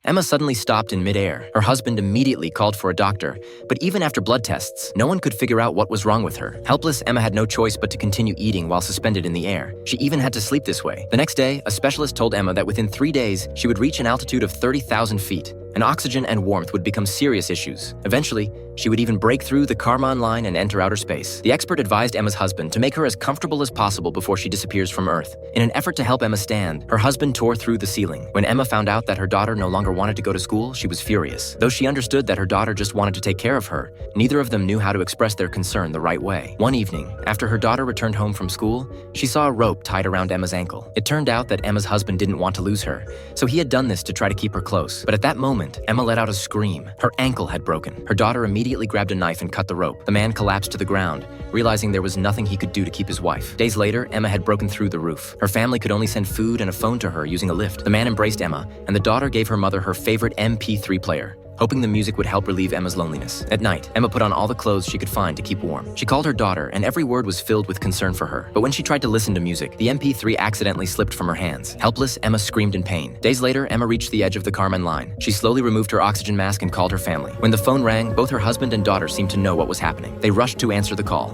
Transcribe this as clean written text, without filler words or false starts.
Emma suddenly stopped in midair. Her husband immediately called for a doctor, but even after blood tests, no one could figure out what was wrong with her. Helpless, Emma had no choice but to continue eating while suspended in the air. She even had to sleep this way. The next day, a specialist told Emma that within 3 days, she would reach an altitude of 30,000 feet, and oxygen and warmth would become serious issues. Eventually, she would even break through the Kármán line and enter outer space. The expert advised Emma's husband to make her as comfortable as possible before she disappears from Earth. In an effort to help Emma stand, her husband tore through the ceiling. When Emma found out that her daughter no longer wanted to go to school, she was furious. Though she understood that her daughter just wanted to take care of her, neither of them knew how to express their concern the right way. One evening, after her daughter returned home from school, she saw a rope tied around Emma's ankle. It turned out that Emma's husband didn't want to lose her, so he had done this to try to keep her close. But at that moment, Emma let out a scream. Her ankle had broken. Her daughter immediately grabbed a knife and cut the rope. The man collapsed to the ground, realizing there was nothing he could do to keep his wife. Days later, Emma had broken through the roof. Her family could only send food and a phone to her using a lift. The man embraced Emma, and the daughter gave her mother her favorite MP3 player, hoping the music would help relieve Emma's loneliness. At night, Emma put on all the clothes she could find to keep warm. She called her daughter, and every word was filled with concern for her. But when she tried to listen to music, the MP3 accidentally slipped from her hands. Helpless, Emma screamed in pain. Days later, Emma reached the edge of the Kármán line. She slowly removed her oxygen mask and called her family. When the phone rang, both her husband and daughter seemed to know what was happening. They rushed to answer the call.